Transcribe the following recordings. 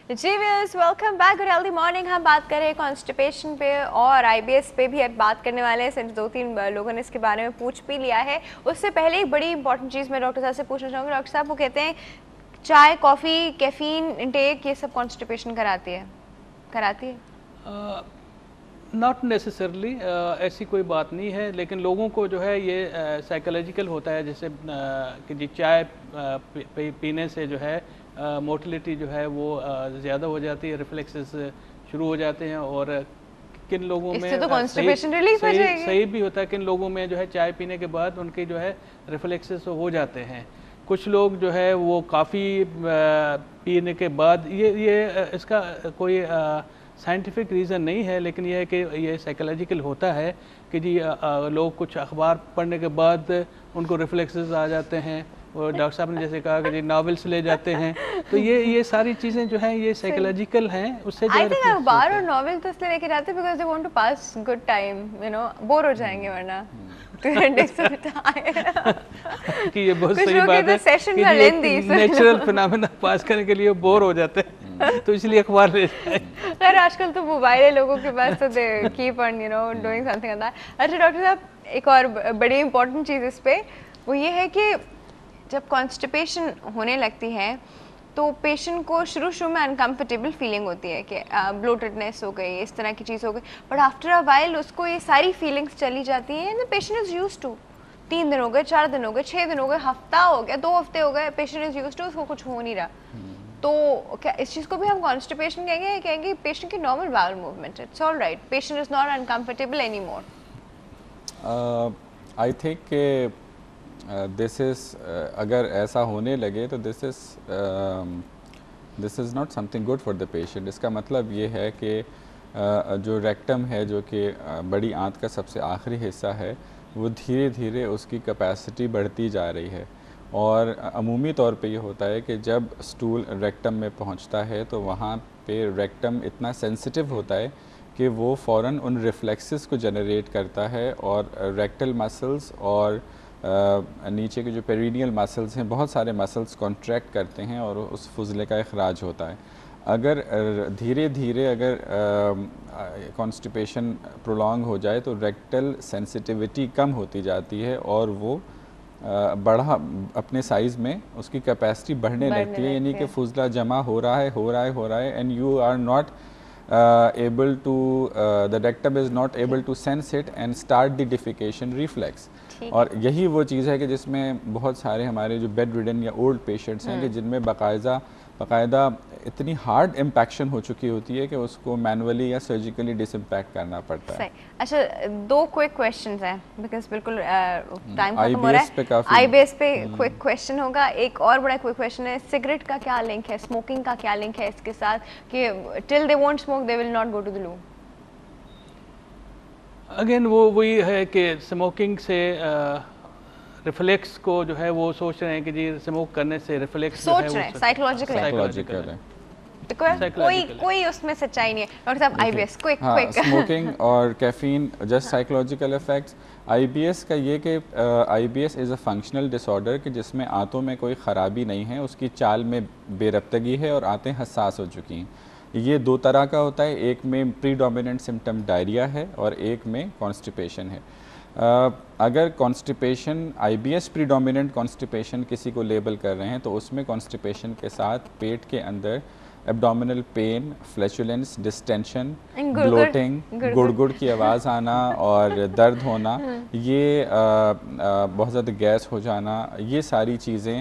जी viewers, welcome back good healthy morning. हम बात कर रहे हैं कॉन्स्टिपेशन पे और आईबीएस पे भी अब बात करने वाले हैं। सिर्फ 2-3 लोगों ने इसके बारे में पूछ भी लिया है। उससे पहले एक बड़ी इंपॉर्टेंट चीज़ मैं डॉक्टर साहब से पूछना चाहूँगी। डॉक्टर साहब, वो कहते हैं चाय, कॉफ़ी, कैफीन इंटेक ये सब कॉन्स्टिपेशन कराती है? नॉट नेसेसरली, ऐसी कोई बात नहीं है, लेकिन लोगों को जो है ये साइकोलॉजिकल होता है, जैसे कि जी चाय पीने से जो है मोटिलिटी जो है वो ज़्यादा हो जाती है, रिफ्लेक्सेस शुरू हो जाते हैं, और किन लोगों में तो कॉन्स्टिपेशन रिलीफ हो जाएगी। सही भी होता है, किन लोगों में जो है चाय पीने के बाद उनके जो है रिफ्लेक्सेस हो जाते हैं। कुछ लोग जो है वो काफ़ी पीने के बाद ये इसका कोई साइंटिफिक रीज़न नहीं है, लेकिन यह है कि ये साइकोलॉजिकल होता है कि जी लोग कुछ अखबार पढ़ने के बाद उनको रिफ्लेक्सेस आ जाते हैं, और डॉक्टर साहब ने जैसे कहा कि जी नॉवेल्स ले जाते हैं, तो ये सारी चीज़ें जो हैं ये साइकोलॉजिकल हैं। उससे आई थिंक अखबार और नॉवेल तो इसलिए लेके जाते हैं because they want to pass good time, bore हो जाएंगे वरना कि ये बहुत सही बात है कि नेचुरल फिनोमेना पास करने के लिए बोर हो जाते हैं, तो इसलिए अखबार ले जाए। खैर आजकल तो मोबाइल है लोगों के पास, तो they keep on doing something on that. अच्छा डॉक्टर साहब, एक और बड़ी इंपॉर्टेंट चीज़ इस पे वो ये है कि जब कॉन्स्टिपेशन होने लगती है तो पेशेंट को शुरू में अनकम्फर्टेबल फीलिंग होती है कि ब्लोटेडनेस हो गई, इस तरह की चीज़ हो गई, बट आफ्टर अ वाइल उसको ये सारी फीलिंग्स चली जाती हैं and the patient is used to. 3 दिन हो गए, 4 दिन हो गए, 6 दिन हो गए, हफ्ता हो गया, 2 हफ्ते हो गए, पेशेंट इज़ यूज्ड टू, उसको कुछ हो नहीं रहा। तो क्या इस चीज़ को भी हम कॉन्स्टिपेशन कहेंगे पेशेंट की normal bowel movement, it's all right, patient is not uncomfortable any more? I think this is अगर ऐसा होने लगे तो this is not something good for the patient. इसका मतलब ये है कि जो रेक्टम है, जो कि बड़ी आंत का सबसे आखिरी हिस्सा है, वो धीरे धीरे उसकी कैपेसिटी बढ़ती जा रही है, और अमूमी तौर पे ये होता है कि जब स्टूल रेक्टम में पहुंचता है तो वहाँ पे रेक्टम इतना सेंसिटिव होता है कि वो फ़ौरन उन रिफ्लेक्सेस को जनरेट करता है, और रेक्टल मसल्स और नीचे के जो पेरिनियल मसल्स हैं, बहुत सारे मसल्स कॉन्ट्रैक्ट करते हैं और उस फुजले का इखराज होता है। अगर धीरे धीरे अगर कॉन्स्टिपेशन प्रोलॉन्ग हो जाए तो रेक्टल सेंसिटिविटी कम होती जाती है, और वो बढ़ा अपने साइज़ में उसकी कैपेसिटी बढ़ने लगती है, यानी कि फुजला जमा हो रहा है and you are not able to the rectum is not able to sense it and start the defecation reflex। और यही वो चीज़ है कि जिसमें बहुत सारे हमारे जो बेड रिडन या ओल्ड पेशेंट्स हैं कि जिनमें बाकायदा इतनी हार्ड इम्पैक्शन हो चुकी होती है कि उसको मैनुअली या सर्जिकली डिसइम्पैक्ट करना पड़ता है। अच्छा, 2 क्विक क्वेश्चंस हैं बिकॉज बिल्कुल टाइम खत्म हो रहा है। आईबीएस पे क्विक क्वेश्चन होगा। एक और बड़ा क्विक क्वेश्चन है, सिगरेट का क्या लिंक है, स्मोकिंग का क्या लिंक है इसके साथ, कि till they won't smoke they will not go to the loo? Again वो वही है कि स्मोकिंग से रिफ्लेक्स को जो है वो सोच रहे हैं कि जी स्मोक करने से रिफ्लेक्स सोच रहे हैं, साइकोलॉजिकल है, तो कोई उसमें सच्चाई नहीं है। डॉक्टर साहब, आईबीएस क्विक स्मोकिंग और caffeine just psychological effects. IBS का ये कि IBS is a functional disorder कि जिसमें आंतों में कोई ख़राबी नहीं है, उसकी चाल में बेरब्तगी है और आंतें हसास हो चुकी हैं। ये 2 तरह का होता है, एक में प्रीडोमिनेंट सिम्टम डायरिया है और एक में कॉन्स्टिपेशन है। अगर कॉन्स्टिपेशन आईबीएस प्रीडोमिनेंट कॉन्स्टिपेशन किसी को लेबल कर रहे हैं तो उसमें कॉन्स्टिपेशन के साथ पेट के अंदर abdominal pain, flatulence, distension, bloating, गुड़ की आवाज़ आना और दर्द होना, ये बहुत ज़्यादा गैस हो जाना, ये सारी चीज़ें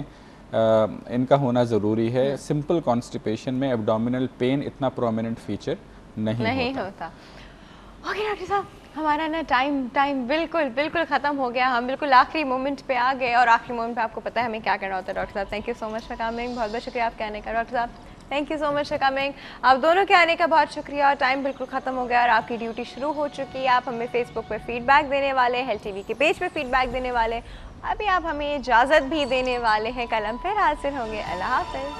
इनका होना ज़रूरी है। सिंपल कॉन्स्टिपेशन में एब्डोमिनल पेन इतना प्रोमिनेंट फीचर नहीं होता। ओके डॉक्टर साहब, हमारा ना टाइम बिल्कुल ख़त्म हो गया। हम बिल्कुल आखिरी मोमेंट पे आ गए, और आखिरी मोमेंट पे आपको पता है हमें क्या करना होता है। डॉक्टर साहब, thank you so much for coming, बहुत बहुत शुक्रिया आपके आने का। डॉक्टर साहब, thank you so much for coming, आप दोनों के आने का बहुत शुक्रिया। टाइम बिल्कुल ख़त्म हो गया और आपकी ड्यूटी शुरू हो चुकी है। आप हमें फेसबुक पे फीडबैक देने वाले, हेल्थ टीवी के पेज पे फीडबैक देने वाले, अभी आप हमें इजाज़त भी देने वाले हैं। कल हम फिर हाजिर होंगे। अल्लाह हाफ़िज़।